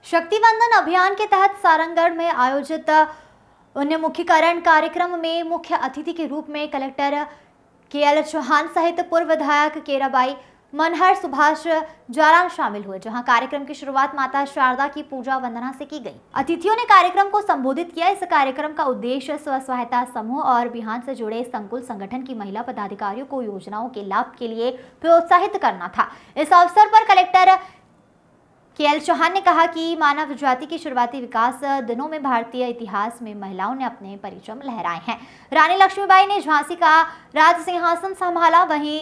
शक्ति वंदन अभियान के तहत सारंगगढ़ में आयोजित उन्मुखीकरण कार्यक्रम में मुख्य अतिथि के रूप में कलेक्टर केएल चौहान सहित पूर्व विधायक केराबाई मनहर सुभाष जाराम शामिल हुए, जहां कार्यक्रम की शुरुआत माता शारदा की पूजा वंदना से की गई। अतिथियों ने कार्यक्रम को संबोधित किया। इस कार्यक्रम का उद्देश्य स्व सहायता समूह और बिहान से जुड़े संकुल संगठन की महिला पदाधिकारियों को योजनाओं के लाभ के लिए प्रोत्साहित करना था। इस अवसर पर कलेक्टर केएल चौहान ने कहा कि मानव जाति की शुरुआती विकास दिनों में भारतीय इतिहास में महिलाओं ने अपने परिचम लहराए हैं। रानी लक्ष्मीबाई ने झांसी का राज सिंहासन संभाला, वहीं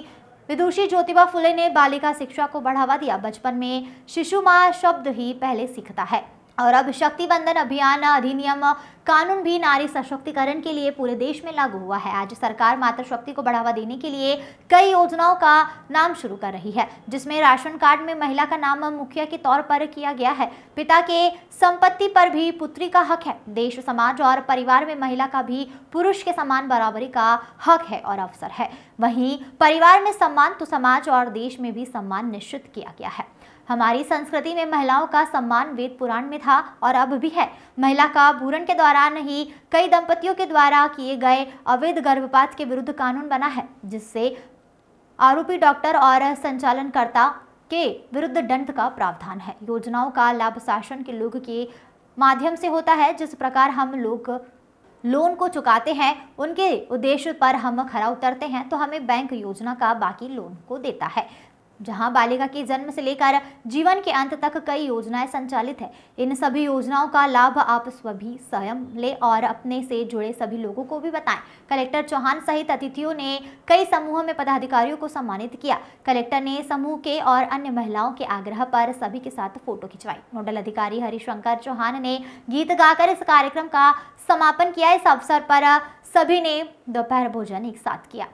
विदुषी ज्योतिबा फुले ने बालिका शिक्षा को बढ़ावा दिया। बचपन में शिशु मां शब्द ही पहले सीखता है और अब शक्ति वंदन अभियान अधिनियम कानून भी नारी सशक्तिकरण के लिए पूरे देश में लागू हुआ है। आज सरकार मातृ शक्ति को बढ़ावा देने के लिए कई योजनाओं का नाम शुरू कर रही है, जिसमें राशन कार्ड में महिला का नाम मुखिया के तौर पर किया गया है। पिता के संपत्ति पर भी पुत्री का हक है। देश, समाज और परिवार में महिला का भी पुरुष के समान बराबरी का हक है और अवसर है। वहीं परिवार में सम्मान तो समाज और देश में भी सम्मान निश्चित किया गया है। हमारी संस्कृति में महिलाओं का सम्मान वेद पुराण में था और अब भी है। महिला का भ्रूण के दौरान ही कई दंपतियों के द्वारा किए गए अवैध गर्भपात के विरुद्ध कानून बना है, जिससे आरोपी डॉक्टर और संचालनकर्ता के विरुद्ध दंड का प्रावधान है। योजनाओं का लाभ शासन के लोग के माध्यम से होता है। जिस प्रकार हम लोग लोन को चुकाते हैं, उनके उद्देश्य पर हम खरा उतरते हैं तो हमें बैंक योजना का बाकी लोन को देता है। जहां बालिका के जन्म से लेकर जीवन के अंत तक कई योजनाएं संचालित है। इन सभी योजनाओं का लाभ आप स्वयं ले और अपने से जुड़े सभी लोगों को भी बताएं। कलेक्टर चौहान सहित अतिथियों ने कई समूहों में पदाधिकारियों को सम्मानित किया। कलेक्टर ने समूह के और अन्य महिलाओं के आग्रह पर सभी के साथ फोटो खिंचवाई। नोडल अधिकारी हरिशंकर चौहान ने गीत गाकर इस कार्यक्रम का समापन किया। इस अवसर पर सभी ने दोपहर भोजन एक साथ किया।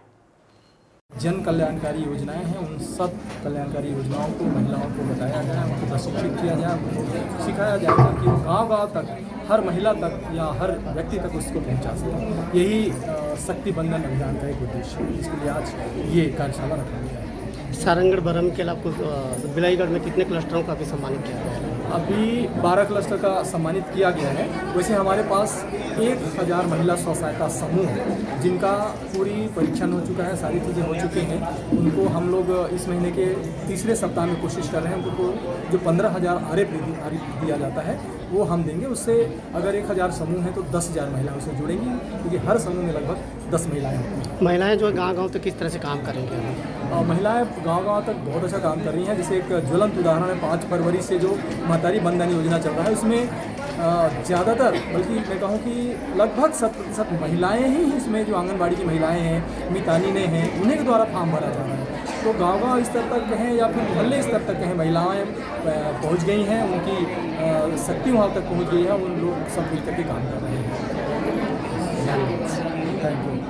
जन कल्याणकारी योजनाएं हैं, उन सब कल्याणकारी योजनाओं को महिलाओं को बताया जाए, उनको प्रशिक्षित किया जाए, उनको सिखाया जाए ताकि गांव-गांव तक, हर महिला तक या हर व्यक्ति तक उसको पहुंचा सके। यही शक्ति वंदन अभियान का एक उद्देश्य है। इसके लिए आज ये कार्यशाला रखा गया है। सारंगगढ़ बरम के अलावा बिलाईगढ़ में कितने क्लस्टरों का भी सम्मानित किया गया है? अभी 12 क्लस्टर का सम्मानित किया गया है। वैसे हमारे पास 1000 महिला स्व सहायता समूह है, जिनका पूरी परीक्षण हो चुका है, सारी चीज़ें हो चुकी हैं। उनको हम लोग इस महीने के तीसरे सप्ताह में कोशिश कर रहे हैं। उनको जो 15,000 आरएफ दिया जाता है वो हम देंगे। उससे अगर 1000 समूह हैं तो 10,000 महिलाएं उससे जुड़ेंगी, क्योंकि हर समूह में लगभग 10 महिलाएं होती हैं। महिलाएं जो गांव-गांव तक किस तरह से काम करेंगे? महिलाएं गांव-गांव तक बहुत अच्छा काम कर रही हैं। जैसे एक ज्वलंत उदाहरण है, 5 फरवरी से जो महतारी बंधन योजना चल रहा है, उसमें ज़्यादातर, बल्कि मैं कहूँ कि लगभग 100% महिलाएं ही इसमें, जो आंगनबाड़ी की महिलाएं हैं, मितानिनें हैं, उन्हीं के द्वारा फॉर्म भरा जा रहा है। तो गांव-गांव स्तर तक कहें या फिर मोहल्ले स्तर तक कहें, महिलाएं पहुंच गई हैं, उनकी शक्ति वहाँ तक पहुंच गई है। उन लोग सब मिलकर के काम कर रहे हैं। Thank you.